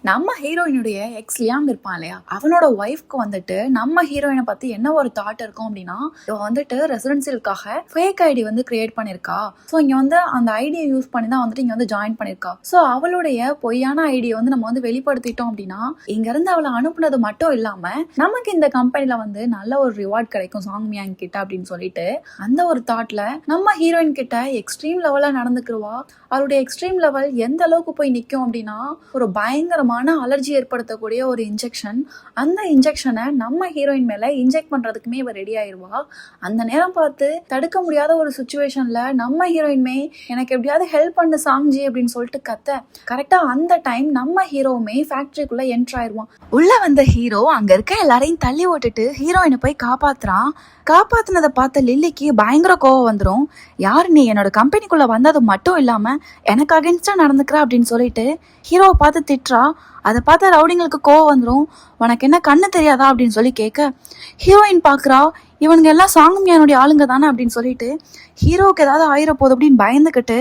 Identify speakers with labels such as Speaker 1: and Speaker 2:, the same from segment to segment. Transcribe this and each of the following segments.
Speaker 1: நம்ம ஹீரோயினுடைய X Leong இருப்பான் இல்லையா, அவனோட ஒய்ஃப்க்கு வந்துட்டு நம்ம ஹீரோயினை பத்தி என்ன ஒரு தாட் இருக்கும் அப்படின்னா, இவ வந்துட்டு ரெசிடென்சியலுக்காக ஃபேக் ஐடி வந்து கிரியேட் பண்ணிருக்கா. ஸோ இங்க வந்து அந்த ஐடியை யூஸ் பண்ணி தான் வந்துட்டு இங்க வந்து ஜாயின் பண்ணிருக்கா. ஸோ அவளுடைய பொய்யான ஐடியை வந்து நம்ம வந்து வெளிப்படுத்திட்டோம் அப்படின்னா, இங்க இருந்து அவளை அனுப்புனது மட்டும் இல்லாம நமக்கு இந்த கம்பெனில வந்து நல்ல ஒரு ரிவார்ட் கிடைக்கும் சாங் மியாங் கிட்ட அப்படின்னு சொல்லிட்டு அந்த ஒரு தாட்ல நம்ம ஹீரோயின் கிட்ட எக்ஸ்ட்ரீம் லெவலா நடந்துக்குருவா. அவருடைய எக்ஸ்ட்ரீம் லெவல் எந்த அளவுக்கு போய் நிற்கும் அப்படின்னா, ஒரு பயங்கரமான அலர்ஜி ஏற்படுத்தக்கூடிய ஒரு இன்ஜெக்ஷன். அந்த இன்ஜெக்ஷனை நம்ம ஹீரோயின் மேல இன்ஜெக்ட் பண்றதுக்குமே இவ ரெடி ஆயிருவா. அந்த நேரம் பார்த்து தடுக்க முடியாத ஒரு சுச்சுவேஷன்ல நம்ம ஹீரோயின்மே எனக்கு எப்படியாவது ஹெல்ப் பண்ணு சாங்ஜி அப்படின்னு சொல்லிட்டு கத்த, கரெக்டா அந்த டைம் நம்ம ஹீரோவுமே ஃபேக்டரிக்குள்ள என்டர் ஆயிருவான். உள்ள வந்த ஹீரோ அங்க இருக்க எல்லாரையும் தள்ளி ஓட்டுட்டு ஹீரோயினை போய் காப்பாத்துறான். காப்பாத்தினதை பார்த்த லில்லிக்கு பயங்கர கோவம் வந்துடும். யார் நீ என்னோட கம்பெனிக்குள்ள வந்தது மட்டும் இல்லாம எனக்கு அகென்ஸ்டா நடந்துக்கிற அப்படின்னு சொல்லிட்டு ஹீரோவை பார்த்து திட்டுறா. அதை பார்த்து ரவுடிங்களுக்கு கோவம் வந்துடும். உனக்கு என்ன கண்ணு தெரியாதா அப்படின்னு சொல்லி கேட்க, ஹீரோயின் பாக்குறா இவனுங்க எல்லாம் சாங் மியானுடைய ஆளுங்க தானே அப்படின்னு சொல்லிட்டு ஹீரோவுக்கு ஏதாவது ஆயிரப்போகுது அப்படின்னு பயந்துக்கிட்டு,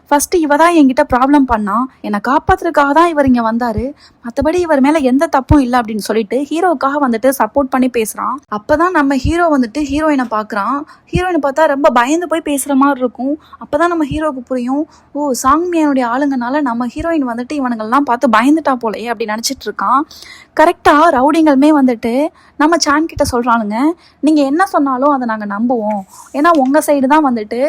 Speaker 1: ஃபர்ஸ்ட் இவ தான் என்கிட்ட ப்ராப்ளம் பண்ணா, என்னை காப்பாத்துறதுக்காக தான் இவர் இங்க வந்தாரு, மற்றபடி இவர் மேல எந்த தப்பும் இல்லை அப்படின்னு சொல்லிட்டு ஹீரோவுக்காக வந்துட்டு சப்போர்ட் பண்ணி பேசுறான். அப்பதான் நம்ம ஹீரோ வந்துட்டு ஹீரோயினை பாக்குறான். ஹீரோயினை பார்த்தா ரொம்ப பயந்து போய் பேசுற மாதிரி இருக்கும். அப்பதான் நம்ம ஹீரோவுக்கு புரியும், ஓ சாங் மியானுடைய ஆளுங்கனால நம்ம ஹீரோயின் வந்துட்டு இவனுங்கெல்லாம் பார்த்து பயந்துட்டா போலையே அப்படி நினைச்சிட்டு இருக்கான். கரெக்டா ரவுடிங்களுமே வந்துட்டு நம்ம சான் கிட்ட சொல்றானுங்க, நீங்க என்ன சொன்னாலும் அதை நாங்க நம்புவோம், ஏன்னா உங்க சைடு தான் வந்துட்டு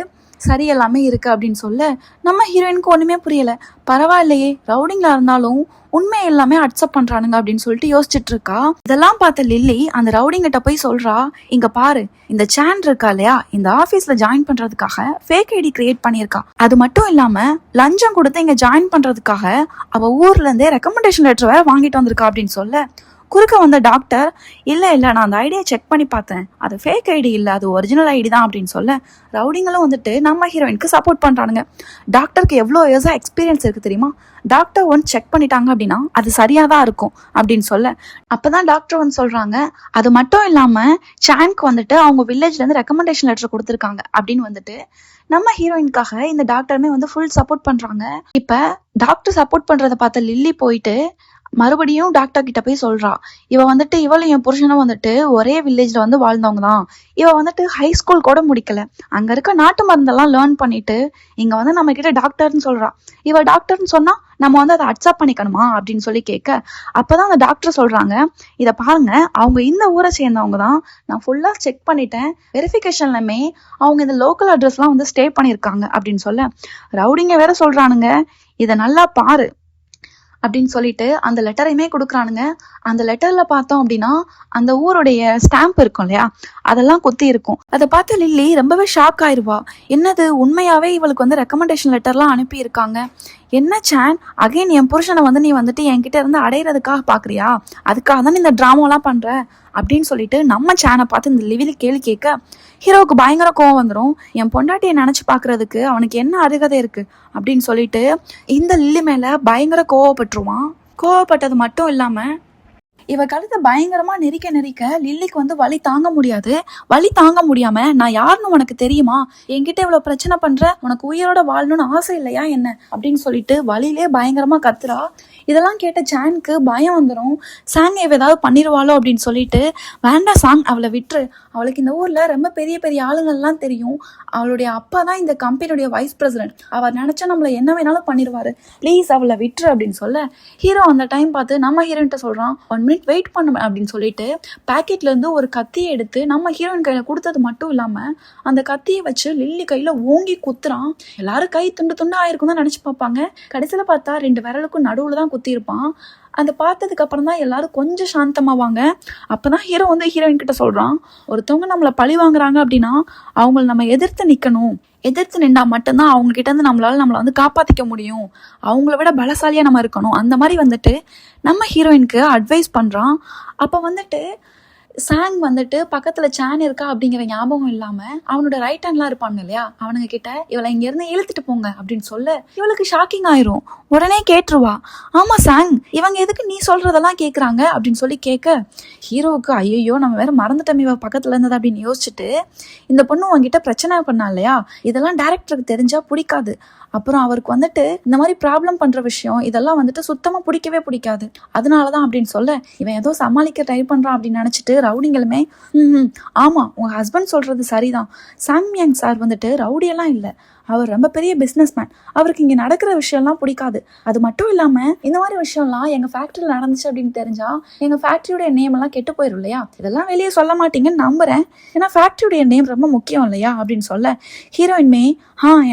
Speaker 1: சரி எல்லாமே இருக்கு அப்படின்னு சொல்ல நம்ம ஹீரோயினுக்கு ஒண்ணுமே புரியல. பரவாயில்லையே, ரவுடிங்களா இருந்தாலும் உண்மை எல்லாமே அக்செப்ட் பண்றானுங்க அப்படின்னு சொல்லிட்டு யோசிச்சுட்டு இருக்கா. இதெல்லாம் பார்த்த லில்லி அந்த ரவுடிங்கிட்ட போய் சொல்றா, இங்க பாரு, இந்த சான் இருக்கா இல்லையா, இந்த ஆபீஸ்ல ஜாயின் பண்றதுக்காக ஃபேக் ஐடி கிரியேட் பண்ணியிருக்கா. அது மட்டும் இல்லாம லஞ்சம் கொடுத்து இங்க ஜாயின் பண்றதுக்காக அவ ஊர்ல இருந்தே ரெக்கமெண்டேஷன் லெட்டர் வேற வாங்கிட்டு வந்திருக்கா அப்படின்னு சொல்ல, குறுக்க வந்த டாக்டர் இல்லை நான் அந்த ஐடியா செக் பண்ணி பார்த்தேன், அது ஃபேக் ஐடி இல்லை, அது ஒரிஜினல் ஐடி தான் அப்படின்னு சொல்ல ரவுடிங்களும் வந்துட்டு நம்ம ஹீரோயினுக்கு சப்போர்ட் பண்ணுறானுங்க. டாக்டருக்கு எவ்வளோ இயர்ஸாக எக்ஸ்பீரியன்ஸ் இருக்குது தெரியுமா, டாக்டர் ஒன்ஸ் செக் பண்ணிட்டாங்க அப்படின்னா அது சரியாக தான் இருக்கும் அப்படின்னு சொல்ல, அப்போதான் டாக்டர் வந்து சொல்கிறாங்க, அது மட்டும் இல்லாமல் சான்க்கு வந்துட்டு அவங்க வில்லேஜ்லேருந்து ரெக்கமெண்டேஷன் லெட்டர் கொடுத்துருக்காங்க அப்படின்னு வந்துட்டு நம்ம ஹீரோயினுக்காக இந்த டாக்டருமே வந்து ஃபுல் சப்போர்ட் பண்ணுறாங்க. இப்போ டாக்டர் சப்போர்ட் பண்ணுறதை பார்த்த லில்லி போயிட்டு மறுபடியும் டாக்டர் கிட்ட போய் சொல்றா, இவ வந்துட்டு இவளும் என் புருஷனும் வந்துட்டு ஒரே வில்லேஜ்ல வந்து வாழ்ந்தவங்க தான், இவ வந்துட்டு ஹை ஸ்கூல் கூட முடிக்கல, அங்க இருக்க நாட்டு மருந்தெல்லாம் லேர்ன் பண்ணிட்டு இங்க வந்து நம்ம கிட்ட டாக்டர்னு சொல்றா, இவ டாக்டர்னு சொன்னா நம்ம வந்து அதை அக்செப்ட் பண்ணிக்கணுமா அப்படின்னு சொல்லி கேட்க, அப்பதான் அந்த டாக்டர் சொல்றாங்க, இதை பாருங்க, அவங்க இந்த ஊரை சேர்ந்தவங்க தான், நான் ஃபுல்லா செக் பண்ணிட்டேன், வெரிஃபிகேஷன்லமே அவங்க இந்த லோக்கல் அட்ரஸ்லாம் வந்து ஸ்டே பண்ணியிருக்காங்க அப்படின்னு சொல்ல ரவுடிங்க வேற சொல்றானுங்க, இதை நல்லா பாரு அப்படின்னு சொல்லிட்டு அந்த லெட்டரையுமே கொடுக்குறானுங்க. அந்த லெட்டர்ல பார்த்தோம் அப்படின்னா அந்த ஊருடைய ஸ்டாம்ப் இருக்கும் இல்லையா, அதெல்லாம் குத்தி இருக்கும். அதை பார்த்து லில்லி ரொம்பவே ஷாக் ஆயிருவா. என்னது, உண்மையாவே இவளுக்கு வந்து ரெக்கமெண்டேஷன் லெட்டர்லாம் அனுப்பி இருக்காங்க, என்ன சான் அகைன் என் புருஷனை வந்து நீ வந்துட்டு என்கிட்ட இருந்து அடையிறதுக்காக பாக்குறியா, அதுக்காக தான் இந்த டிராமாலாம் பண்ற அப்படின்னு சொல்லிட்டு நம்ம சானை பார்த்து இந்த லிவிலி கேள்வி கேட்க ஹீரோவுக்கு பயங்கர கோவம் வந்துடும். என் பொண்டாட்டியை நினைச்சு பாக்குறதுக்கு அவனுக்கு என்ன அருகதை இருக்கு அப்படின்னு சொல்லிட்டு இந்த லில்லி மேல பயங்கர கோவப்பட்டுருவான். கோவப்பட்டது மட்டும் இல்லாம இவ கழுத்தை பயங்கரமா நெரிக்க லில்லிக்கு வந்து வலி தாங்க முடியாது. வலி தாங்க முடியாம, நான் யாருன்னு உனக்கு தெரியுமா, என்கிட்ட இவ்வளவு பிரச்சனை பண்ற, உனக்கு உயிரோட வாழணும்னு ஆசை இல்லையா என்ன அப்படின்னு சொல்லிட்டு வலியிலே பயங்கரமா கத்துறா. இதெல்லாம் கேட்ட சான்க்கு பயம் வந்துடும். சாங் இவ ஏதாவது பண்ணிடுவாளோ அப்படின்னு சொல்லிட்டு, வேண்டாம் சாங், அவளை விட்டுரு, அவளுக்கு இந்த ஊர்ல ரொம்ப பெரிய பெரிய ஆளுங்கள்லாம் தெரியும், அவளுடைய அப்பா தான் இந்த கம்பெனியுடைய வைஸ் பிரசிடென்ட், அவர் நினைச்சா நம்மள என்ன வேணாலும் பண்ணிடுவாரு, ப்ளீஸ் அவளை விட்டுரு அப்படின்னு சொல்ல ஹீரோ அந்த டைம் பார்த்து நம்ம ஹீரோயின்ட்ட சொல்றான், 1 மினிட் வெயிட் பண்ண அப்படின்னு சொல்லிட்டு பேக்கெட்ல இருந்து ஒரு கத்தியை எடுத்து நம்ம ஹீரோயின் கையில கொடுத்தது மட்டும் இல்லாம அந்த கத்தியை வச்சு லில்லி கையில ஓங்கி குத்துறான். எல்லாரும் கை துண்டு துண்டு ஆயிருக்கும் தான் நினைச்சு பார்ப்பாங்க. கடைசியில பார்த்தா 2 விரலுக்கும் நடுவுல தான் குத்தி இருப்பான். அந்த பார்த்ததுக்கு அப்புறம் தான் எல்லாரும் கொஞ்சம் சாந்தமாவாங்க. அப்பதான் ஹீரோ வந்து ஹீரோயின் கிட்ட சொல்றான், ஒருத்தவங்க நம்மளை பழி வாங்குறாங்க அப்படின்னா அவங்கள நம்ம எதிர்த்து நிக்கணும், எதிர்த்து நின்றா மட்டும்தான் அவங்க கிட்ட இருந்து நம்மளை வந்து காப்பாத்திக்க முடியும், அவங்கள விட பலசாலியா நம்ம இருக்கணும், அந்த மாதிரி வந்துட்டு நம்ம ஹீரோயினுக்கு அட்வைஸ் பண்றான். அப்ப வந்துட்டு சாங் வந்துட்டு பக்கத்துல சான் இருக்கா அப்படிங்கிற ஞாபகம் இல்லாம அவனோட ரைட் ஹேண்ட்லாம் இருப்பாங்க இல்லையா, அவனுங்க கிட்ட இவளை இங்க இருந்து இழுத்துட்டு போங்க அப்படின்னு சொல்ல இவளுக்கு ஷாக்கிங் ஆயிரும். உடனே கேட்டுருவா, ஆமா சாங், இவங்க எதுக்கு நீ சொல்றதெல்லாம் கேக்குறாங்க அப்படின்னு சொல்லி கேட்க ஹீரோவுக்கு ஐயோ நம்ம வேற மறந்துட்டோம் இவ பக்கத்துல இருந்தது அப்படின்னு யோசிச்சுட்டு, இந்த பொண்ணு உங்ககிட்ட பிரச்சனை பண்ணா இல்லையா, இதெல்லாம் டைரக்டருக்கு தெரிஞ்சா பிடிக்காது, அப்புறம் அவருக்கு வந்துட்டு இந்த மாதிரி ப்ராப்ளம் பண்ற விஷயம் இதெல்லாம் வந்துட்டு சுத்தமா பிடிக்கவே பிடிக்காது. அதனாலதான் அப்படின்னு சொல்ல இவன் ஏதோ சமாளிக்க ட்ரை பண்றான் அப்படின்னு நினைச்சிட்டு ரவுடிங்களுமே ஆமா உங்க ஹஸ்பண்ட் சொல்றது சரிதான். சாங்மியாங் சார் வந்துட்டு ரவுடியெல்லாம் இல்லை, அவர் ரொம்ப பெரிய பிஸ்னஸ் மேன். அவருக்கு இங்கே நடக்கிற விஷயம்லாம் பிடிக்காது. அது மட்டும் இல்லாமல் இந்த மாதிரி விஷயம்லாம் எங்கள் ஃபேக்ட்ரியில் நடந்துச்சு அப்படின்னு தெரிஞ்சா எங்கள் ஃபேக்ட்ரியோடைய நேம் எல்லாம் கெட்டு போயிடும் இல்லையா, இதெல்லாம் வெளியே சொல்ல மாட்டீங்கன்னு நம்புறேன், ஏன்னா ஃபேக்ட்ரியோடைய நேம் ரொம்ப முக்கியம் இல்லையா அப்படின்னு சொல்ல ஹீரோயின்மே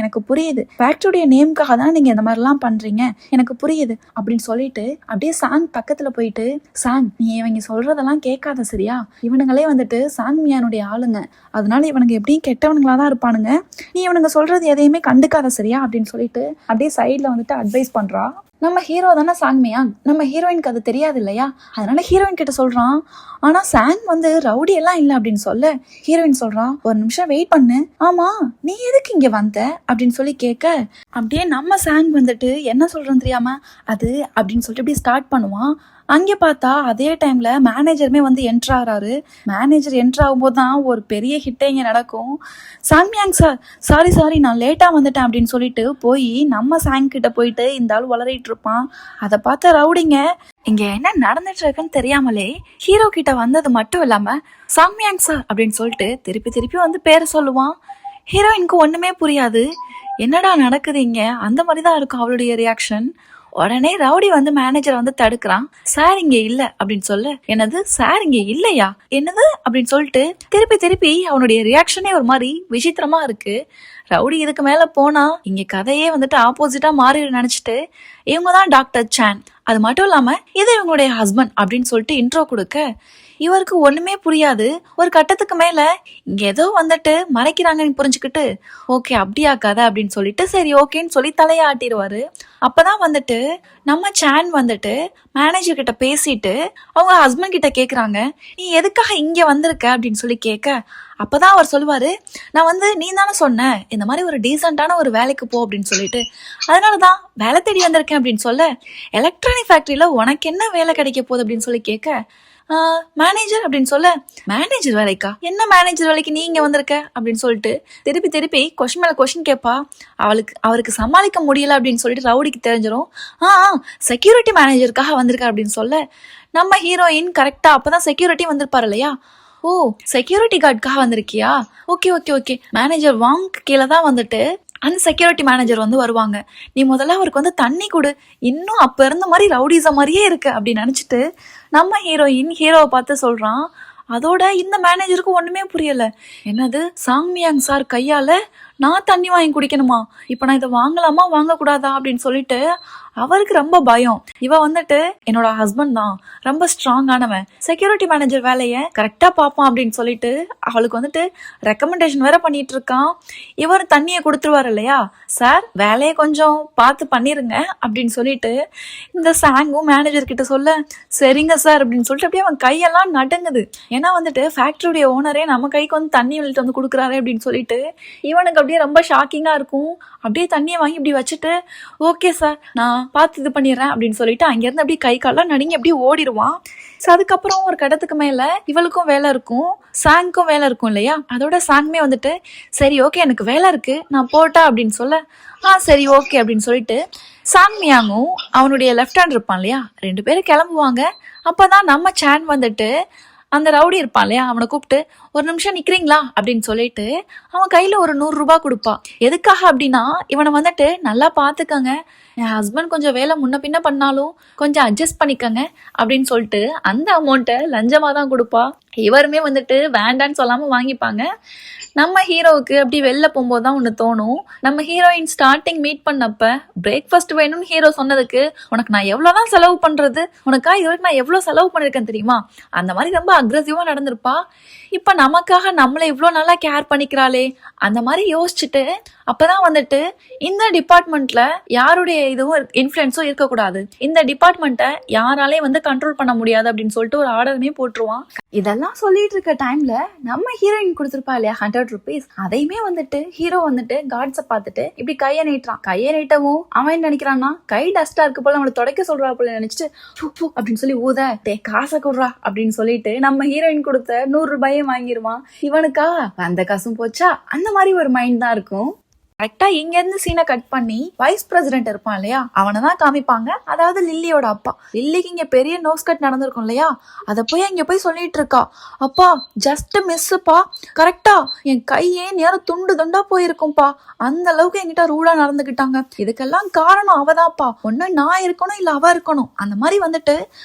Speaker 1: எனக்கு புரியுது, ஃபேக்ட்ரியோடைய நேமுக்காக தானே நீங்கள் இந்த மாதிரிலாம் பண்ணுறீங்க, எனக்கு புரியுது அப்படின்னு சொல்லிட்டு அப்படியே சாங் பக்கத்தில் போயிட்டு, சாங் நீ இவங்க சொல்கிறதெல்லாம் கேட்காத சரியா, இவனுங்களே வந்துட்டு சாங் மியானுடைய ஆளுங்க, அதனால இவனுங்க எப்படியும் கெட்டவனுங்களா தான் இருப்பானுங்க, நீ இவனுங்க சொல்கிறது எதையுமே கண்டுக்காத சரியா அப்படின்னு சொல்லிட்டு அப்படியே சைடில் வந்துட்டு அட்வைஸ் பண்ணுறா. நம்ம ஹீரோ தானே சாங்மியா, நம்ம ஹீரோயினுக்கு அது தெரியாது இல்லையா, அதனால ஹீரோயின் கிட்ட சொல்றான். ஆனா சாங் வந்து ரவுடி எல்லாம் இல்லை அப்படின்னு சொல்ல ஹீரோயின் சொல்றான், ஒரு நிமிஷம் வெயிட் பண்ணு, ஆமா நீ எதுக்கு இங்க வந்த அப்படின்னு சொல்லி கேட்க அப்படியே நம்ம சாங் வந்துட்டு என்ன சொல்றேன்னு தெரியாம அது அப்படின்னு சொல்லிட்டு அப்படியே ஸ்டார்ட் பண்ணுவான். அங்கே பார்த்தா அதே டைம்ல மேனேஜருமே வந்து என்ட்ரு ஆகிறாரு. மேனேஜர் என்ட்ரு ஆகும்போது தான் ஒரு பெரிய ஹிட்டே இங்கே நடக்கும். சாங்மியாங் சார் சாரி நான் லேட்டாக வந்துட்டேன் அப்படின்னு சொல்லிட்டு போய் நம்ம சாங் கிட்ட போயிட்டு இந்த ஆள் வளரிட்டு இருப்பான். அதை பார்த்த ரவுடிங்க இங்க என்ன நடந்துட்டு இருக்குன்னு தெரியாமலே ஹீரோ கிட்ட வந்தது மட்டும் இல்லாம சாங்மியாங் சார் அப்படின்னு சொல்லிட்டு திருப்பி திருப்பி வந்து பேரை சொல்லுவான். ஹீரோயினுக்கு ஒண்ணுமே புரியாது, என்னடா நடக்குது இங்க, அந்த மாதிரிதான் இருக்கும் அவளுடைய ரியாக்ஷன். உடனே ரவுடி வந்து மேனேஜரை வந்து தடுக்கிறான். சார் இங்க இல்ல அப்படின்னு சொல்ல, என்னது சார் இங்க இல்லையா, என்னது அப்படின்னு சொல்லிட்டு திருப்பி திருப்பி அவனுடைய ரியாக்ஷனே ஒரு மாதிரி விசித்திரமா இருக்கு. ரவுடி இதுக்கு மேல போனா இங்க கதையே வந்துட்டு ஆப்போசிட்டா மாறி நினைச்சிட்டு இவங்க தான் டாக்டர் சான், அது மட்டும் இல்லாம இது இவங்களுடைய ஹஸ்பண்ட் அப்படின்னு சொல்லிட்டு இன்ட்ரோ கொடுக்க இவருக்கு ஒண்ணுமே புரியாது. ஒரு கட்டத்துக்கு மேல இங்க ஏதோ வந்துட்டு மறைக்கிறாங்கன்னு புரிஞ்சுக்கிட்டு ஓகே அப்படியா கதை அப்படின்னு சொல்லிட்டு சரி ஓகேன்னு சொல்லி தலையாட்டிடுவாரு. அப்பதான் வந்துட்டு நம்ம சான் வந்துட்டு மேனேஜர் கிட்ட பேசிட்டு அவங்க ஹஸ்பண்ட் கிட்ட கேக்குறாங்க, நீ எதுக்காக இங்க வந்திருக்க அப்படின்னு சொல்லி கேட்க அப்பதான் அவர் சொல்லுவாரு, நான் வந்து நீ தானே சொன்ன இந்த மாதிரி ஒரு டீசென்டான ஒரு வேலைக்கு போ அப்படின்னு சொல்லிட்டு, அதனாலதான் வேலை தேடி வந்திருக்கேன் அப்படின்னு சொல்ல, எலக்ட்ரானிக் ஃபேக்டரியில உனக்கு என்ன வேலை கிடைக்க போகுது அப்படின்னு சொல்லி கேட்க மேனேஜர் அப்படின்னு சொல்ல, மேனேஜர் வேலைக்கா, என்ன மேனேஜர் வேலைக்கு நீ இங்க வந்திருக்க அப்படின்னு சொல்லிட்டு திருப்பி திருப்பி கொஸ்டின் மேல கொஸ்டின் கேட்பா. அவருக்கு சமாளிக்க முடியல அப்படின்னு சொல்லிட்டு ரவுடிக்கு தெரிஞ்சிடும். செக்யூரிட்டி மேனேஜருக்காக வந்திருக்க அப்படின்னு சொல்ல நம்ம ஹீரோயின் கரெக்டா அப்பதான் செக்யூரிட்டி வந்திருப்பாரு இல்லையா, ஓ செக்யூரிட்டி கார்டுக்காக வந்திருக்கியா, ஓகே ஓகே ஓகே மேனேஜர் வாங்க கீழே தான் வந்துட்டு அந்த செக்யூரிட்டி மேனேஜர் வந்து வருவாங்க, நீ முதல்ல அவருக்கு வந்து தண்ணி கொடு, இன்னும் அப்ப இருந்த மாதிரி ரவுடிச மாதிரியே இருக்கு அப்படின்னு நினைச்சிட்டு நம்ம ஹீரோயின் ஹீரோவை பார்த்து சொல்றான். அதோட இந்த மேனேஜருக்கு ஒண்ணுமே புரியல, என்னது சாங்மியாங் சார் கையால நான் தண்ணி வாங்கி குடிக்கணுமா, இப்ப நான் இதை வாங்கலாமா வாங்கக்கூடாதா அப்படின்னு சொல்லிட்டு அவருக்கு ரொம்ப பயம். இவ வந்துட்டு என்னோட ஹஸ்பண்ட் தான் ரொம்ப ஸ்ட்ராங்கானவன், செக்யூரிட்டி மேனேஜர் வேலையை கரெக்டா பார்ப்பான் அப்படின்னு சொல்லிட்டு அவளுக்கு வந்துட்டு ரெக்கமெண்டேஷன் வேற பண்ணிட்டு இருக்கான். இவர் தண்ணியை கொடுத்துருவாரு இல்லையா, சார் வேலையை கொஞ்சம் பார்த்து பண்ணிருங்க அப்படின்னு சொல்லிட்டு இந்த சாங்கும் மேனேஜர் கிட்ட சொல்ல சரிங்க சார் அப்படின்னு சொல்லிட்டு அப்படியே அவன் கையெல்லாம் நடுங்குது. ஏன்னா வந்துட்டு ஃபேக்டரியுடைய ஓனரே நம்ம கைக்கு வந்து தண்ணி வெளியிட்டு வந்து கொடுக்குறாரு அப்படின்னு சொல்லிட்டு இவனுக்கு அப்படியே ரொம்ப ஷாக்கிங்கா இருக்கும். அப்படியே தண்ணியை வாங்கி இப்படி வச்சுட்டு ஓகே சார் நான் பார்த்து இது பண்ணிடுறேன் அப்படின்னு சொல்லிட்டு அங்கிருந்து அப்படியே கை கால்லாம் நடுங்கி அப்படியே ஓடிடுவான். ஸோ அதுக்கப்புறம் ஒரு கடத்துக்கு மேல இவளுக்கும் வேலை இருக்கும், சாங்க்கும் வேலை இருக்கும் இல்லையா, அதோட சாங்மே வந்துட்டு சரி ஓகே எனக்கு வேலை இருக்கு நான் போட்டா அப்படின்னு சொல்ல சரி ஓகே அப்படின்னு சொல்லிட்டு சாங்மியாங்கும் அவனுடைய லெஃப்ட் ஹேண்ட் இருப்பான் இல்லையா, 2 பேரும் கிளம்புவாங்க. அப்பதான் நம்ம சான் வந்துட்டு அந்த ரவுடி இருப்பான் இல்லையா அவனை கூப்பிட்டு ஒரு நிமிஷம் நிக்கிறீங்களா அப்படின்னு சொல்லிட்டு அவன் கையில ஒரு 100 ரூபாய் கொடுப்பான். எதுக்காக அப்படின்னா இவனை வந்துட்டு நல்லா பாத்துக்கங்க, என் ஹஸ்பண்ட் கொஞ்சம் வேலை முன்ன பின்ன பண்ணாலும் கொஞ்சம் அட்ஜஸ்ட் பண்ணிக்கங்க அப்படின்னு சொல்லிட்டு அந்த அமௌண்ட்டை லஞ்சமா தான் கொடுப்பா. இவருமே வந்துட்டு வேண்டான்னு சொல்லாம வாங்கிப்பாங்க. நம்ம ஹீரோவுக்கு அப்படி வெளில போகும்போது தான் ஒன்று தோணும், நம்ம ஹீரோயின் ஸ்டார்டிங் மீட் பண்ணப்ப பிரேக்ஃபாஸ்ட் வேணும்னு ஹீரோ சொன்னதுக்கு உனக்கு நான் எவ்வளோதான் செலவு பண்றது, உனக்கா இது வரைக்கும் நான் எவ்வளோ செலவு பண்ணிருக்கேன் தெரியுமா, அந்த மாதிரி ரொம்ப அக்ரெசிவா நடந்திருப்பா. இப்ப நமக்காக நம்மளை இவ்வளோ நல்லா கேர் பண்ணிக்கிறாளே அந்த மாதிரி யோசிச்சுட்டு அப்பதான் வந்துட்டு இந்த டிபார்ட்மெண்ட்ல யாருடைய இதுவும் இன்ஃப்ளூயன்ஸும் இருக்கக்கூடாது, இந்த டிபார்ட்மெண்ட்டை யாராலையும் வந்து கண்ட்ரோல் பண்ண முடியாது அப்படின்னு சொல்லிட்டு ஒரு ஆர்டருமே போட்டுருவான். இதெல்லாம் சொல்லிட்டு இருக்க டைம்ல நம்ம ஹீரோயின் கொடுத்துருப்பா இல்லையா 100 rupees, அதையுமே வந்துட்டு ஹீரோ வந்துட்டு காட்ஸை பார்த்துட்டு இப்படி கையை நீட்டுறான். கையை நீட்டவும் அவன் நினைக்கிறான்னா கை டஸ்டா இருக்கு போல அவனை தொடக்க சொல்றா போல நினைச்சிட்டு அப்படின்னு சொல்லி ஊத காசை கொடுறா அப்படின்னு சொல்லிட்டு நம்ம ஹீரோயின் கொடுத்த 100 ரூபாயே வாங்கிடுவான். இவனுக்கா அந்த காசும் போச்சா அந்த மாதிரி ஒரு மைண்ட் தான் இருக்கும். கரெக்டா இங்க இருந்து சீனை கட் பண்ணி வைஸ் பிரசிடென்ட் இருப்பான் இல்லையா, அவனதான் காமிப்பாங்க. அதாவது லில்லியோட அப்பா. லில்லிக்கு இங்க பெரிய நோஸ் கட் நடந்திருக்கும் இல்லையா, அத போய் இங்க போய் சொல்லிட்டு இருக்கா. அப்பா ஜஸ்ட் மிஸ்ஸுப்பா, கரெக்டா என் கையே நேரம் துண்டு துண்டா போயிருக்கும்பா, அந்த அளவுக்கு என்கிட்ட ரூடா நடந்துகிட்டாங்க. இதுக்கெல்லாம் காரணம் அவதான்ப்பா, ஒண்ணு நான் இருக்கணும் இல்ல அவ இருக்கணும். அந்த மாதிரி வந்துட்டு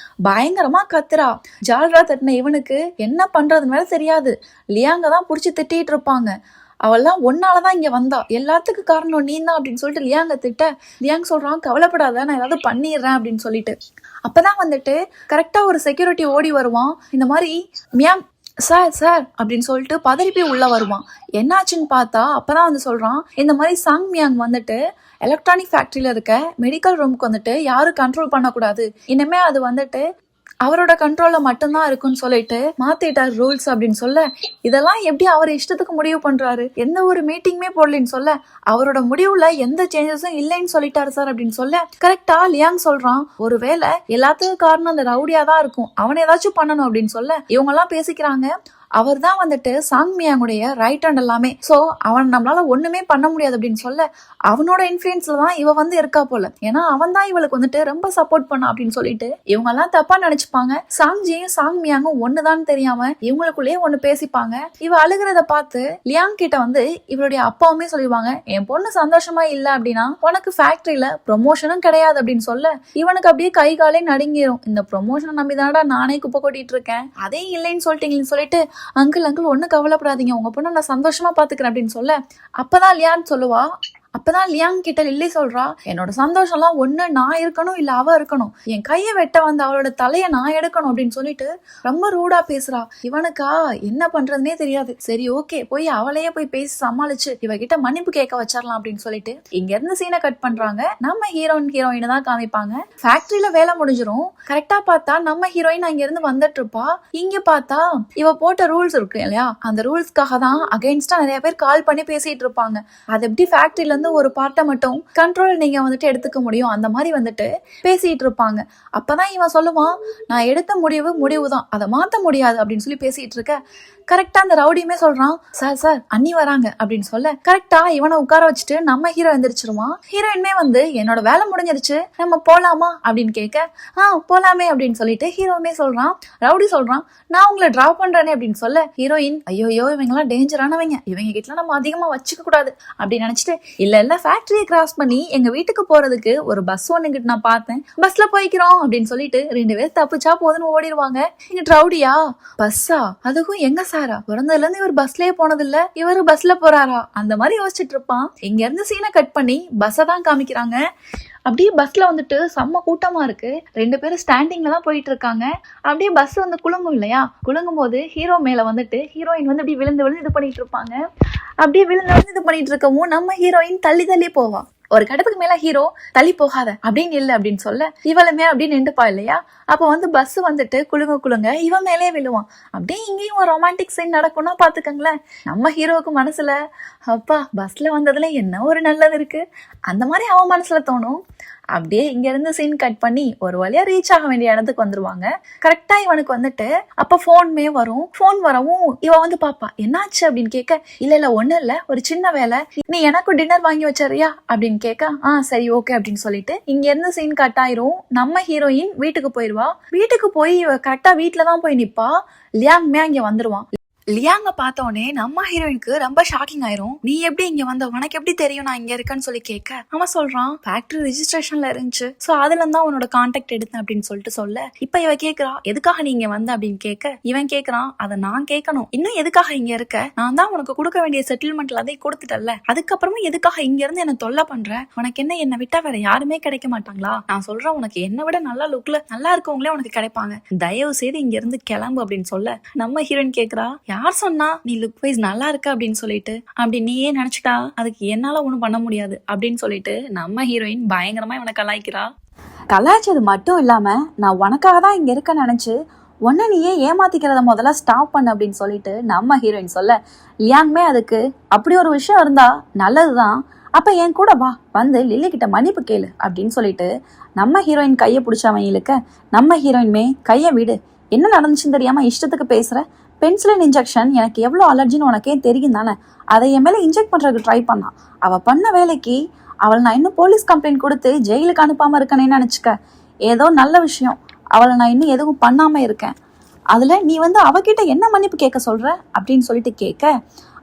Speaker 1: பயங்கரமா கத்துறா. ஜால்ரா தட்டின இவனுக்கு என்ன பண்றதுன்னு வேற தெரியாது. லியாங்க தான் புடிச்சு திட்டிட்டு இருப்பாங்க. அவள்லாம் ஒன்னாலதான் இங்க வந்தா, எல்லாத்துக்கும் காரணம் நீ தான் அப்படின்னு சொல்லிட்டு லியாங்க திட்ட. லியாங் சொல்றான், கவலைப்படாத நான் ஏதாவது பண்ணிடுறேன் அப்படின்னு சொல்லிட்டு. அப்பதான் வந்துட்டு கரெக்டா ஒரு செக்யூரிட்டி ஓடி வருவான். இந்த மாதிரி மியாங் சார் சார் அப்படின்னு சொல்லிட்டு பதறி போய் உள்ள வருவான். என்னாச்சுன்னு பார்த்தா அப்பதான் வந்து சொல்றான், இந்த மாதிரி சாங் மியாங் வந்துட்டு எலக்ட்ரானிக் ஃபேக்டரியில இருக்க மெடிக்கல் ரூமுக்கு வந்துட்டு யாரும் கண்ட்ரோல் பண்ணக்கூடாது, இனிமே அது வந்துட்டு அவரோட கண்ட்ரோல்ல மட்டும்தான் இருக்குன்னு சொல்லிட்டு மாத்திட்டார் ரூல்ஸ் அப்படின்னு சொல்ல, இதெல்லாம் எப்படி அவர் இஷ்டத்துக்கு முடிவு பண்றாரு, எந்த ஒரு மீட்டிங்குமே போடலன்னு சொல்ல, அவரோட முடிவுல எந்த சேஞ்சஸும் இல்லைன்னு சொல்லிட்டாரு சார் அப்படின்னு சொல்ல, கரெக்டா லியாங் சொல்றான், ஒருவேளை எல்லாத்துக்கும் காரணம் அந்த ரவுடியா தான் இருக்கும், அவனை ஏதாச்சும் பண்ணணும் அப்படின்னு சொல்ல, இவங்க எல்லாம் பேசிக்கிறாங்க. அவர் தான் வந்துட்டு சாங் மியாங்குடைய ரைட் ஹேண்ட் எல்லாமே. சோ அவன் நம்மளால ஒண்ணுமே பண்ண முடியாது அப்படின்னு சொல்ல, அவனோட இன்ஃபுளுன்ஸ்ல தான் இவ வந்து இருக்கா போல, ஏன்னா அவன் தான் இவளுக்கு வந்துட்டு ரொம்ப சப்போர்ட் பண்ண அப்படின்னு சொல்லிட்டு இவங்க எல்லாம் தப்பா நினைச்சுப்பாங்க. சாங்ஜியும் சாங் மியாங்கும் ஒண்ணுதான் தெரியாம இவங்களுக்குள்ளேயே ஒண்ணு பேசிப்பாங்க. இவ அழுகிறத பார்த்து லியாங் கிட்ட வந்து இவளுடைய அப்பாவுமே சொல்லிடுவாங்க, என் பொண்ணு சந்தோஷமா இல்ல அப்படின்னா உனக்கு ஃபேக்டரியில ப்ரொமோஷனும் கிடையாது அப்படின்னு சொல்ல, இவனுக்கு அப்படியே கை காலே நடுங்கிரும். இந்த ப்ரொமோஷனை நம்பிதானடா நானே குப்பை கொட்டிட்டு இருக்கேன், அதே இல்லைன்னு சொல்லிட்டீங்கன்னு சொல்லிட்டு, அங்கிள் அங்கிள் ஒன்னும் கவலைப்படாதீங்க, உங்க பொண்ணை நான் சந்தோஷமா பாத்துக்கிறேன் அப்படின்னு சொல்ல, அப்பதான் லியான் சொல்லுவா, அப்பதான் லியாங் கிட்ட லில்லி சொல்றா, என்னோட சந்தோஷம்லாம் ஒண்ணு நான் இருக்கணும் இல்ல அவ இருக்கணும், என் கையை வெட்ட வந்து அவளோட தலைய நான் எடுக்கணும் அப்படின்னு சொல்லிட்டு ரொம்ப ரூடா பேசுறா. இவனுக்கா என்ன பண்றதுன்னே தெரியாது. சரி ஓகே, போய் அவளையே போய் பேசி சமாளிச்சு இவகிட்ட மன்னிப்பு கேட்க வச்சிடலாம் அப்படின்னு சொல்லிட்டு இங்க இருந்து சீனை கட் பண்றாங்க. நம்ம ஹீரோயின் தான் காமிப்பாங்க. ஃபேக்டரியில வேலை முடிஞ்சிரும். கரெக்டா பார்த்தா நம்ம ஹீரோயின் அங்க இருந்து வந்துட்டு இருப்பா. இங்க பார்த்தா இவ போட்ட ரூல்ஸ் இருக்கு இல்லையா, அந்த ரூல்ஸ்க்காக தான் அகைன்ஸ்டா நிறைய பேர் கால் பண்ணி பேசிட்டு இருப்பாங்க. அது எப்படி ஃபேக்டரியில ஒரு பார்ட்டை மட்டும் கண்ட்ரோல் நீங்க வந்துட்டு எடுத்துக்க முடியும், அந்த மாதிரி வந்துட்டு பேசிட்டு இருப்பாங்க. அப்பதான் இவன் சொல்லுவான், நான் எடுத்த முடிவு தான், அதை மாத்த முடியாது அப்படின்னு சொல்லி பேசிட்டு இருக்க. கரெக்டா அந்த ரவுடியுமே சொல்றான், சார் சார் அண்ணி வராங்க அப்படின்னு சொல்ல, கரெக்டா இவனை உட்கார வச்சுட்டு நம்ம ஹீரோ எந்திரிச்சிருவான். ஹீரோயின்மே வந்து என்னோட வேலை முடிஞ்சிருச்சு நம்ம போலாமா அப்படின்னு கேட்க, போலாமே அப்படின்னு சொல்லிட்டு ஹீரோவுமே சொல்றான். ரவுடி சொல்றான், நான் உங்களை டிராப் பண்றேனே அப்படின்னு சொல்ல, ஹீரோயின் ஐயோ இவங்கெல்லாம் டேஞ்சரானவங்க, இவங்க கிட்ட நம்ம அதிகமா வச்சுக்க கூடாது அப்படின்னு நினைச்சிட்டு, இல்ல ஃபேக்டரியை கிராஸ் பண்ணி எங்க வீட்டுக்கு போறதுக்கு ஒரு பஸ் ஒண்ணுகிட்ட நான் பார்த்தேன், பஸ்ல போய்க்கிறோம் அப்படின்னு சொல்லிட்டு 2 பேர் தப்பிச்சா போதுன்னு ஓடிடுவாங்க. இங்க ரவுடியா, பஸ்ஸா, அதுக்கும் எங்க சாரா, பிறந்ததுல இருந்து இவர் பஸ்லயே போனது இல்ல, இவரு பஸ்ல போறாரா, அந்த மாதிரி யோசிச்சுட்டு இருப்பான். இங்க இருந்து சீனை கட் பண்ணி பஸ்ஸை தான் காமிக்கிறாங்க. அப்படியே பஸ்ல வந்துட்டு செம்ம கூட்டமா இருக்கு. 2 பேரும் ஸ்டாண்டிங்ல தான் போயிட்டு இருக்காங்க. அப்படியே பஸ் வந்து குலுங்கும் இல்லையா, குலுங்கும் போது ஹீரோ மேல வந்துட்டு ஹீரோயின் வந்து அப்படி விழுந்து இது பண்ணிட்டு இருப்பாங்க. அப்படியே விழுந்து இது பண்ணிட்டு இருக்கவும் நம்ம ஹீரோயின் தள்ளி போவா. ஒரு கடத்துக்கு மேல ஹீரோ தள்ளி போகாத அப்படின்னு இல்ல அப்படின்னு சொல்ல, இவளுமே அப்படின்னு நின்றுப்பா இல்லையா. அப்ப வந்து பஸ் வந்துட்டு குலுங்க இவன் மேலே விழுவான். அப்படியே இங்கேயும் ஒரு ரொமான்டிக் சீன் நடக்கும்னா பாத்துக்கங்களேன். நம்ம ஹீரோவுக்கு மனசுல அப்பா பஸ்ல வந்ததுல என்ன ஒரு நல்லது இருக்கு, அந்த மாதிரி அவன் மனசுல தோணும். அப்படியே இங்க இருந்து சீன் கட் பண்ணி ஒரு வழியா ரீச் ஆக வேண்டிய இடத்துக்கு வந்துருவாங்க. கரெக்டா இவனுக்கு வந்துட்டு அப்ப போன்மே வரும். போன் வரவும் இவ வந்து பாப்பா, என்னாச்சு அப்படின்னு கேட்க, இல்ல ஒண்ணு இல்ல, ஒரு சின்ன வேலை, நீ எனக்கும் டின்னர் வாங்கி வச்சறியா அப்படின்னு கேட்க, சரி ஓகே அப்படின்னு சொல்லிட்டு இங்க இருந்து சீன் கட் ஆயிரும். நம்ம ஹீரோயின் வீட்டுக்கு போயிருவா. வீட்டுக்கு போய் இவ கரெக்டா வீட்டுலதான் போய் நிப்பா. லியாங்மே அங்க வந்துருவான். லியாங்க பார்த்தோன்னே நம்ம ஹீரோயினுக்கு ரொம்ப ஷாக்கிங் ஆயிரும். நீ எப்படி இங்க வந்த, உனக்கு எப்படி தெரியும் நான் இங்க இருக்கேன்னு சொல்லி கேட்க, அவன் சொல்றான், ஃபேக்டரி ரெஜிஸ்ட்ரேஷன்ல இருந்துச்சு, சோ அதுல இருந்தா உன்னோட கான்டாக்ட் எடுத்தேன் அப்படின்னு சொல்லிட்டு சொல்ல, இப்ப இவ கேக்குறா, எதுக்காக நீ இங்க வந்த அப்படின்னு கேட்க, இவன் கேக்குறான், அதை நான் கேட்கணும், இன்னும் எதுக்காக இங்க இருக்க, நான் தான் உனக்கு கொடுக்க வேண்டிய செட்டில்மெண்ட்ல அதை கொடுத்துட்டல, அதுக்கப்புறமா எதுக்காக இங்க இருந்து என்ன தொல்லை பண்ற, உனக்கு என்ன விட்டா வேற யாருமே கிடைக்க மாட்டாங்களா, நான் சொல்றேன் உனக்கு என்ன விட நல்ல லுக்ல நல்லா இருக்கவங்களே உனக்கு கிடைப்பாங்க, தயவு செய்து இங்க இருந்து கிளம்பு அப்படின்னு சொல்ல, நம்ம ஹீரோயின் கேக்குறா, யார் சொன்னா நீ லுக் வைஸ் நல்லா இருக்க அப்படின்னு சொல்லிட்டு, அப்படி நீயே நினைச்சிட்டா அதுக்கு என்னால ஒண்ணும் பண்ண முடியாது அப்படின்னு சொல்லிட்டு நம்ம ஹீரோயின் பயங்கரமா இவனை கலாய்க்கிறா. கலாய்ச்சது மட்டும் இல்லாம, நான் உனக்காக தான் இங்க இருக்க நினைச்சு ஒன்னு நீயே ஏமாத்திக்கிறத முதல்ல ஸ்டாப் பண்ணு அப்படின்னு சொல்லிட்டு நம்ம ஹீரோயின் சொல்ல, லியாங்மே அதுக்கு அப்படி ஒரு விஷயம் இருந்தா நல்லதுதான், அப்ப என் கூட வா, வந்து லில்லி கிட்ட மன்னிப்பு கேளு அப்படின்னு சொல்லிட்டு நம்ம ஹீரோயின் கையை பிடிச்சவன் இழுக்க, நம்ம ஹீரோயின்மே கையை விடு, என்ன நடந்துச்சுன்னு தெரியாம இஷ்டத்துக்கு பென்சிலின் இன்ஜெக்ஷன் எனக்கு எவ்வளோ அலர்ஜின்னு உனக்கே தெரியும் தானே, அதை என் மேலே இன்ஜெக்ட் பண்ணுறதுக்கு ட்ரை பண்ணான். அவள் பண்ண வேலைக்கு அவளை நான் இன்னும் போலீஸ் கம்ப்ளைண்ட் கொடுத்து ஜெயிலுக்கு அனுப்பாமல் இருக்கேன்னு நினச்சிக்க. ஏதோ நல்ல விஷயம், அவளை நான் இன்னும் எதுவும் பண்ணாமல் இருக்கேன். அதில் நீ அவகிட்ட என்ன மன்னிப்பு கேட்க சொல்கிற அப்படின்னு சொல்லிட்டு கேட்க,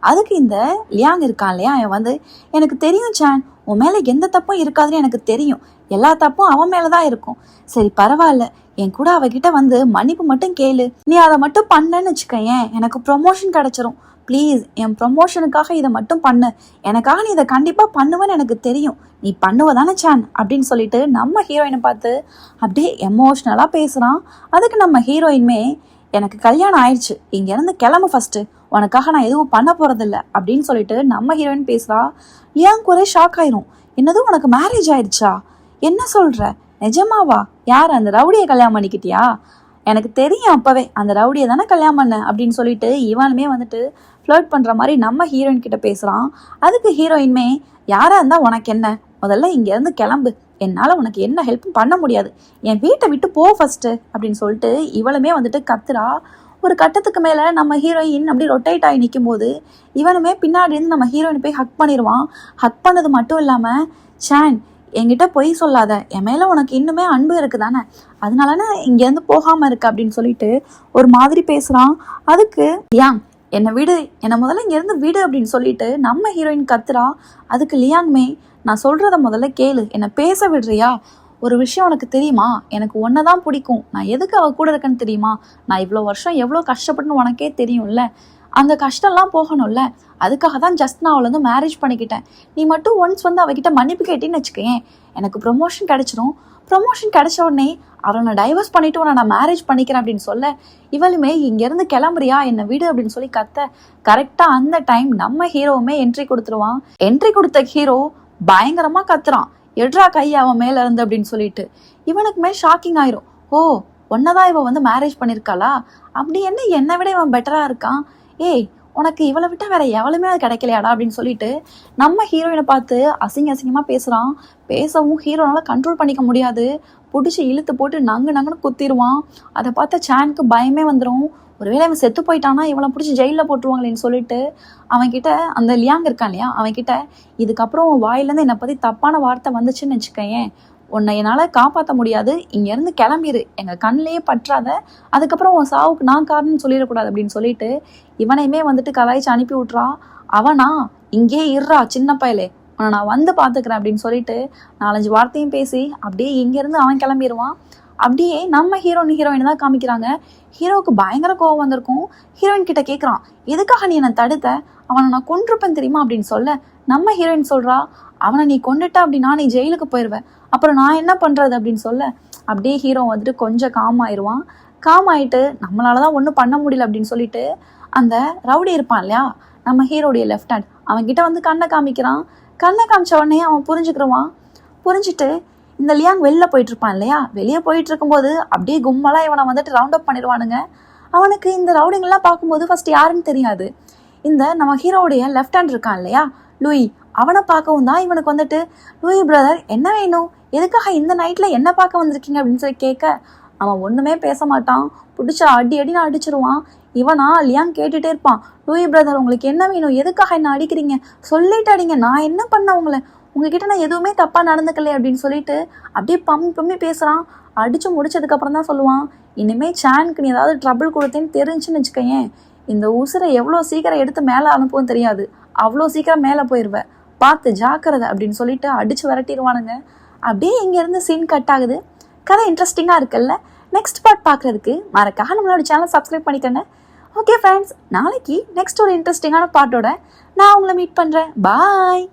Speaker 1: அதுக்கு இந்த லியாங் இருக்கான் இல்லையா, அவன் எனக்கு தெரியும் சான், உன் மேலே எந்த தப்பும் இருக்காதுன்னு எனக்கு தெரியும், எல்லா தப்பும் அவன் மேலே தான் இருக்கும். சரி பரவாயில்ல, என் கூட அவகிட்ட மன்னிப்பு மட்டும் கேளு, நீ அதை மட்டும் பண்ணன்னு வச்சுக்கேன், எனக்கு ப்ரொமோஷன் கிடைச்சிரும். ப்ளீஸ் என் ப்ரொமோஷனுக்காக இதை மட்டும் பண்ணு, எனக்காக நீ இதை கண்டிப்பாக பண்ணுவேன்னு எனக்கு தெரியும், நீ பண்ணுவதானே சான் அப்படின்னு சொல்லிட்டு நம்ம ஹீரோயினை பார்த்து அப்படியே எமோஷ்னலாக பேசுகிறான். அதுக்கு நம்ம ஹீரோயின்மே, எனக்கு கல்யாணம் ஆயிடுச்சு, இங்கேருந்து கிளம்பு ஃபஸ்ட்டு, உனக்காக நான் எதுவும் பண்ண போகிறதில்ல அப்படின்னு சொல்லிட்டு நம்ம ஹீரோயின் பேசுகிறா. லியாங் ஒரே ஷாக் ஆயிரும். என்னது, உனக்கு மேரேஜ் ஆயிடுச்சா? என்ன சொல்கிற, நிஜமாவா? யார், அந்த ரவுடியை கல்யாணம் பண்ணிக்கிட்டியா? எனக்கு தெரியும் அப்போவே, அந்த ரவுடியை தானே கல்யாணம் பண்ண அப்படின்னு சொல்லிட்டு இவனுமே ஃப்ளர்ட் பண்ணுற மாதிரி நம்ம ஹீரோயின் கிட்ட பேசுகிறான். அதுக்கு ஹீரோயின்மே, யாராக இருந்தால் உனக்கு என்ன, முதல்ல இங்கேருந்து கிளம்பு, என்னால் உனக்கு என்ன ஹெல்ப்பும் பண்ண முடியாது, என் வீட்டை விட்டு போ ஃபஸ்ட்டு அப்படின்னு சொல்லிட்டு இவளுமே கத்துறா. ஒரு கட்டத்துக்கு மேலே நம்ம ஹீரோயின் அப்படி ரொட்டேட் ஆகி நிற்கும் போது இவனுமே பின்னாடி இருந்து நம்ம ஹீரோயின் போய் ஹக் பண்ணிடுவான். ஹக் பண்ணது மட்டும் இல்லாமல், சான் என்கிட்ட பொய் சொல்லாத, என் மேலே உனக்கு இன்னுமே அன்பு இருக்குது தானே, அதனாலனா இங்கேருந்து போகாமல் இருக்கு அப்படின்னு சொல்லிட்டு ஒரு மாதிரி பேசுகிறான். அதுக்கு லியாங் என்னை விடு, என்னை முதல்ல இங்கேருந்து விடு அப்படின்னு சொல்லிட்டு நம்ம ஹீரோயின் கத்துறா. அதுக்கு லியாங்மே, நான் சொல்கிறத முதல்ல கேளு, என்னை பேச விடுறியா? ஒரு விஷயம் உனக்கு தெரியுமா, எனக்கு ஒன்றை தான் பிடிக்கும், நான் எதுக்கு அவள் கூட இருக்கேன்னு தெரியுமா, நான் இவ்வளோ வருஷம் எவ்வளோ கஷ்டப்பட்டுன்னு உனக்கே தெரியும்ல, அந்த கஷ்டம்லாம் போகணும்ல, அதுக்காக தான் ஜஸ்ட் நான் அவளை மேரேஜ் பண்ணிக்கிட்டேன். நீ மட்டும் ஒன்ஸ் அவகிட்ட மன்னிப்பு கேட்டின்னு வச்சுக்கேன், எனக்கு ப்ரொமோஷன் கிடைச்சிரும். ப்ரொமோஷன் கிடைச்ச உடனே அவளை நான் டைவர்ஸ் பண்ணிவிட்டு உன்னை நான் மேரேஜ் பண்ணிக்கிறேன் அப்படின்னு சொல்ல, இவளுமே இங்கேருந்து கிளம்புறியா, என்னை விடு அப்படின்னு சொல்லி கத்த, கரெக்டாக அந்த டைம் நம்ம ஹீரோவுமே என்ட்ரி கொடுத்துருவான். என்ட்ரி கொடுத்த ஹீரோ பயங்கரமாக கத்துறான், எட்ரா கை அவன் மேலே இருந்து அப்படின்னு சொல்லிட்டு. இவனுக்குமே ஷாக்கிங் ஆயிரும். ஓ, ஒன்னதான் இவன் மேரேஜ் பண்ணியிருக்காளா, அப்படி என்னை விட இவன் பெட்டராக இருக்கான், ஏய் உனக்கு இவளை விட்டா வேற எவளுமே அது கிடைக்கலையாடா அப்படின்னு சொல்லிட்டு நம்ம ஹீரோயினை பார்த்து அசிங்கமாக பேசுகிறான். பேசவும் ஹீரோனால கண்ட்ரோல் பண்ணிக்க முடியாது, பிடிச்சி இழுத்து போட்டு நங்குன்னு குத்திடுவான். அதை பார்த்த சானுக்கு பயமே வந்துடும். ஒருவேளை இவன் செத்து போயிட்டானா இவளை பிடிச்சி ஜெயிலில் போட்டுருவாங்களேன்னு சொல்லிட்டு அவன்கிட்ட, அந்த லியாங் இருக்கான் இல்லையா, அவன்கிட்ட, இதுக்கப்புறம் வாயிலேருந்து என்னை பற்றி தப்பான வார்த்தை வந்துச்சுன்னு வச்சுக்கேன், உன்னை என்னால் காப்பாற்ற முடியாது, இங்கேருந்து கிளம்பிடு, எங்கள் கண்ணிலேயே பற்றாத, அதுக்கப்புறம் உன் சாவுக்கு நான் காரணம்னு சொல்லிடக்கூடாது அப்படின்னு சொல்லிட்டு இவனையுமே கலாய்ச்சி அனுப்பி விட்றா. அவனா, இங்கே இருறா சின்ன பயலே, உன்னை நான் பார்த்துக்கிறேன் அப்படின்னு சொல்லிட்டு 4-5 வார்த்தையும் பேசி அப்படியே இங்கேருந்து அவன் கிளம்பிடுவான். அப்படியே நம்ம ஹீரோயின் தான் காமிக்கிறாங்க. ஹீரோவுக்கு பயங்கர கோவம் வந்திருக்கும். ஹீரோயின் கிட்ட கேட்குறான், எதுக்காக நீ என்னை தடுத்த, அவனை நான் கொன்றுப்பேன் தெரியுமா அப்படின்னு சொல்ல, நம்ம ஹீரோயின் சொல்கிறா, அவனை நீ கொண்டுட்ட அப்படின்னா நீ ஜெயிலுக்கு போயிடுவேன், அப்புறம் நான் என்ன பண்ணுறது அப்படின்னு சொல்ல, அப்படியே ஹீரோ கொஞ்சம் காம் ஆயிடுவான். காம் ஆகிட்டு நம்மளால தான் ஒன்றும் பண்ண முடியல அப்படின்னு சொல்லிட்டு அந்த ரவுடி இருப்பான் இல்லையா, நம்ம ஹீரோடைய லெஃப்ட் ஹேண்ட், அவன்கிட்ட கண்ணை காமிக்கிறான். கண்ணை காமிச்ச உடனே அவன் புரிஞ்சுட்டு இந்த லியாங் வெளில போயிட்டு இருப்பான் இல்லையா, வெளியே போயிட்டு இருக்கும்போது அப்படியே கும்பலாக இவனை ரவுண்ட் அப் பண்ணிடுவானுங்க. அவனுக்கு இந்த ரவுடிங்கெல்லாம் பார்க்கும்போது ஃபர்ஸ்ட் யாருன்னு தெரியாது. இந்த நம்ம ஹீரோவுடைய லெஃப்ட் ஹேண்ட் இருக்கான் இல்லையா லூயி, அவனை பார்க்கவும் தான் இவனுக்கு லூயி பிரதர் என்ன வேணும், எதுக்காக இந்த நைட்டில் என்ன பார்க்க வந்திருக்கீங்க அப்படின்னு சொல்லி கேட்க, அவன் ஒன்றுமே பேச மாட்டான், பிடிச்ச அடின்னு அடிச்சிருவான். இவனா லியாங் கேட்டுகிட்டே இருப்பான், லூயி பிரதர் உங்களுக்கு என்ன வேணும், எதுக்காக என்ன அடிக்கிறீங்க, சொல்லிட்டு அடிங்க, நான் என்ன பண்ண உங்ககிட்ட நான் எதுவுமே தப்பாக நடந்துக்கல அப்படின்னு சொல்லிட்டு அப்படியே பம்மி பேசுகிறான். அடித்து முடிச்சதுக்கப்புறம் தான் சொல்லுவான், இனிமேல் சானுக்கு நீ ஏதாவது ட்ரபிள் கொடுத்தேன்னு தெரிஞ்சுன்னு வச்சுக்கேன், இந்த உசுரை எவ்வளோ சீக்கிரம் எடுத்து மேலே அனுப்பவும் தெரியாது, அவ்வளோ சீக்கிரம் மேலே போயிடுவேன், பார்த்து ஜாக்கிரதை அப்படின்னு சொல்லிட்டு அடித்து விரட்டிடுவானுங்க. அப்படியே இங்கேருந்து சீன் கட் ஆகுது. கதை இன்ட்ரெஸ்டிங்காக இருக்குல்ல. நெக்ஸ்ட் பார்ட் பார்க்குறதுக்கு மறக்காம நம்மளோட சேனல் சப்ஸ்கிரைப் பண்ணிக்கோங்க. ஓகே ஃப்ரெண்ட்ஸ், நாளைக்கு நெக்ஸ்ட் ஒரு இன்ட்ரெஸ்டிங்கான பார்ட்டோட நான் உங்களை மீட் பண்ணுறேன். பாய்.